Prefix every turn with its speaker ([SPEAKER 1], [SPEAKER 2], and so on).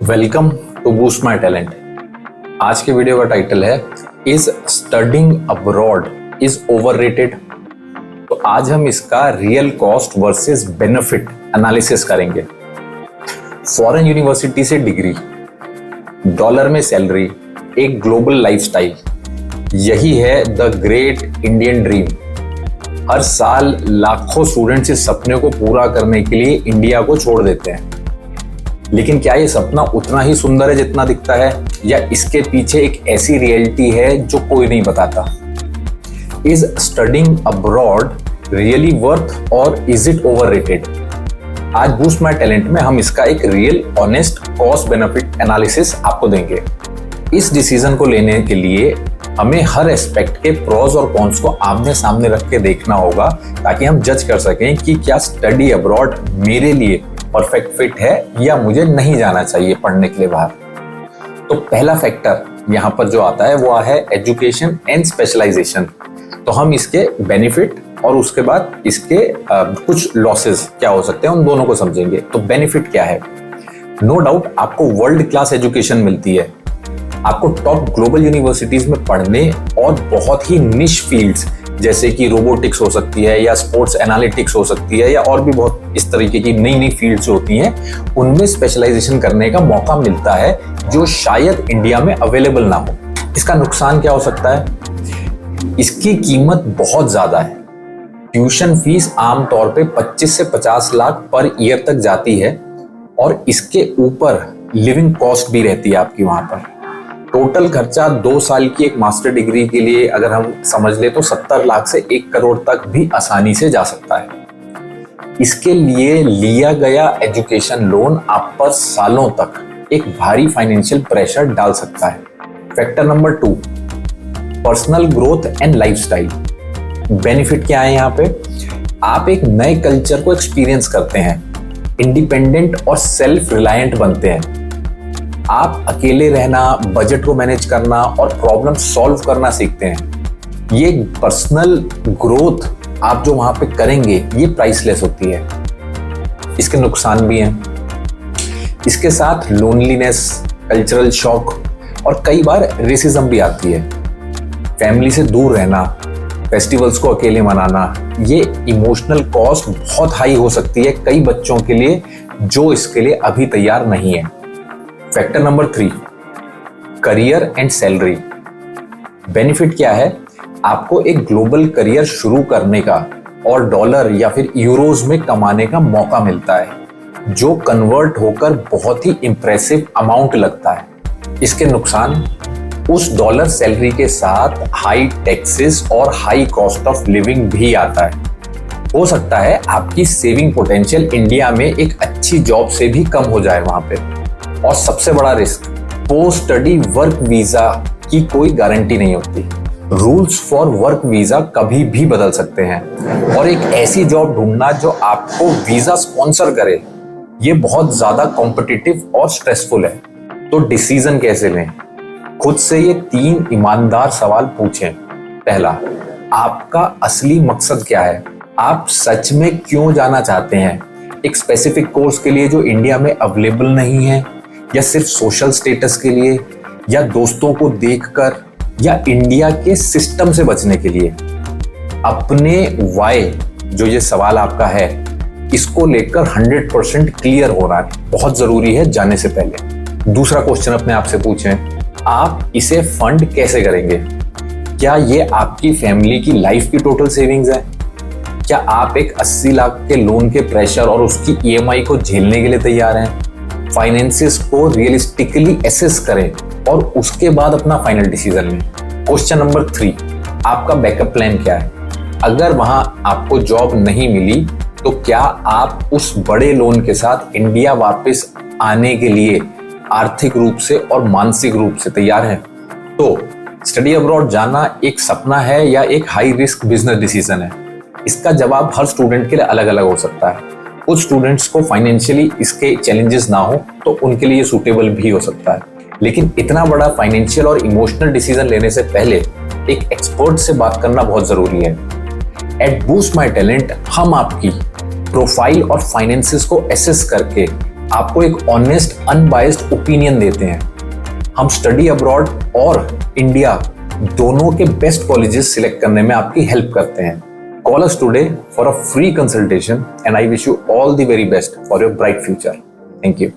[SPEAKER 1] Welcome to boost my talent. आज के video का टाइटल है is studying abroad is overrated. तो आज हम इसका real cost versus benefit analysis करेंगे। फॉरेन यूनिवर्सिटी से डिग्री, डॉलर में सैलरी, एक ग्लोबल लाइफस्टाइल, यही है द ग्रेट इंडियन ड्रीम। हर साल लाखों स्टूडेंट्स इस सपने को पूरा करने के लिए इंडिया को छोड़ देते हैं। लेकिन क्या ये सपना उतना ही सुंदर है जितना दिखता है, या इसके पीछे एक ऐसी रियलिटी है जो कोई नहीं बताता? Is studying abroad really worth और इज इट ओवररेटेड? आज बूस्ट माय टैलेंट में हम इसका एक real honest cost benefit analysis आपको देंगे। इस डिसीजन को लेने के लिए हमें हर एस्पेक्ट के प्रोज और कॉन्स को आमने सामने रख के देखना होगा, ताकि हम जज कर सकें कि क्या स्टडी अब्रॉड मेरे लिए परफेक्ट फिट है या मुझे नहीं जाना चाहिए पढ़ने के लिए बाहर। तो पहला फैक्टर यहाँ पर जो आता है वो है एजुकेशन एंड स्पेशलाइजेशन। तो हम इसके बेनिफिट और उसके बाद इसके कुछ लॉसेस क्या हो सकते हैं उन दोनों को समझेंगे। तो बेनिफिट क्या है? नो डाउट आपको वर्ल्ड क्लास एजुकेशन मिलती है, आपको टॉप ग्लोबल यूनिवर्सिटीज में पढ़ने और बहुत ही निश फील्ड्स जैसे कि रोबोटिक्स हो सकती है या स्पोर्ट्स एनालिटिक्स हो सकती है या और भी बहुत इस तरीके की नई नई फील्ड्स होती हैं, उनमें स्पेशलाइजेशन करने का मौका मिलता है जो शायद इंडिया में अवेलेबल ना हो। इसका नुकसान क्या हो सकता है? इसकी कीमत बहुत ज्यादा है। ट्यूशन फीस आमतौर पे 25 से 50 लाख पर ईयर तक जाती है और इसके ऊपर लिविंग कॉस्ट भी रहती है आपकी वहां पर। टोटल खर्चा 2 साल की एक मास्टर डिग्री के लिए अगर हम समझ ले तो 70 लाख से 1 करोड़ तक भी आसानी से जा सकता है। इसके लिए लिया गया एजुकेशन लोन आप पर सालों तक एक भारी फाइनेंशियल प्रेशर डाल सकता है। Factor number 2, personal growth and lifestyle. Benefit क्या है यहाँ पे? आप एक नए कल्चर को एक्सपीरियंस करते हैं, इंडिपेंडेंट और सेल्फ रिलायंट बनते हैं। आप अकेले रहना, बजट को मैनेज करना और प्रॉब्लम सॉल्व करना सीखते हैं। ये पर्सनल ग्रोथ आप जो वहां पे करेंगे ये प्राइसलेस होती है। इसके नुकसान भी हैं। इसके साथ लोनलीनेस, कल्चरल शॉक और कई बार रेसिज्म भी आती है। फैमिली से दूर रहना, फेस्टिवल्स को अकेले मनाना, ये इमोशनल कॉस्ट बहुत हाई हो सकती है कई बच्चों के लिए जो इसके लिए अभी तैयार नहीं है। Factor number 3, career and salary. Benefit क्या है? आपको एक ग्लोबल करियर शुरू करने का और डॉलर या फिर यूरोज में कमाने का मौका मिलता है जो कन्वर्ट होकर बहुत ही इंप्रेसिव अमाउंट लगता है। इसके नुकसान, उस डॉलर सैलरी के साथ हाई टैक्सेस और हाई कॉस्ट ऑफ लिविंग भी आता है। हो सकता है आपकी सेविंग पोटेंशियल इंडिया में एक अच्छी जॉब से भी कम हो जाए वहां पे। और सबसे बड़ा risk, post study work visa की कोई गारंटी नहीं होती। रूल्स फॉर वर्क वीजा कभी भी बदल सकते हैं और एक ऐसी जॉब ढूंढना जो आपको वीजा स्पॉन्सर करे, ये बहुत ज्यादा कॉम्पिटिटिव और स्ट्रेसफुल है। तो डिसीजन कैसे लें? खुद से ये 3 ईमानदार सवाल पूछें। पहला, आपका असली मकसद क्या है? आप सच में क्यों जाना चाहते हैं? एक स्पेसिफिक कोर्स के लिए जो इंडिया में अवेलेबल नहीं है, या सिर्फ सोशल स्टेटस के लिए, या दोस्तों को देखकर, या इंडिया के सिस्टम से बचने के लिए? अपने वाई, जो ये सवाल आपका है, इसको लेकर 100% क्लियर होना बहुत जरूरी है जाने से पहले। दूसरा क्वेश्चन अपने आप से पूछें, आप इसे फंड कैसे करेंगे? क्या ये आपकी फैमिली की लाइफ की टोटल सेविंग्स है? क्या आप एक 80 लाख के लोन के प्रेशर और उसकी ईएमआई को झेलने के लिए तैयार हैं? फाइनेंसेस को रियलिस्टिकली एसेस करें और उसके बाद अपना फाइनल डिसीजन लें। क्वेश्चन नंबर 3, आपका बैकअप प्लान क्या है? अगर वहां आपको जॉब नहीं मिली तो क्या आप उस बड़े लोन के साथ इंडिया वापस आने के लिए आर्थिक रूप से और मानसिक रूप से तैयार हैं? तो स्टडी अब्रॉड जाना एक सपना है या एक हाई रिस्क बिजनेस डिसीजन है? इसका जवाब हर स्टूडेंट के लिए अलग अलग हो सकता है। कुछ स्टूडेंट्स को फाइनेंशियली इसके चैलेंजेस ना हो तो उनके लिए सूटेबल भी हो सकता है। लेकिन इतना बड़ा फाइनेंशियल और इमोशनल डिसीजन लेने से पहले एक एक्सपर्ट से बात करना बहुत जरूरी है। एट बूस्ट माई टैलेंट हम आपकी प्रोफाइल और फाइनेंसेस को एसेस करके आपको एक ऑनेस्ट अनबायस्ड ओपिनियन देते हैं। हम स्टडी अब्रॉड और इंडिया दोनों के बेस्ट कॉलेजेस सिलेक्ट करने में आपकी हेल्प करते हैं। Call us today for a free consultation and I wish you all the very best for your bright future. Thank you.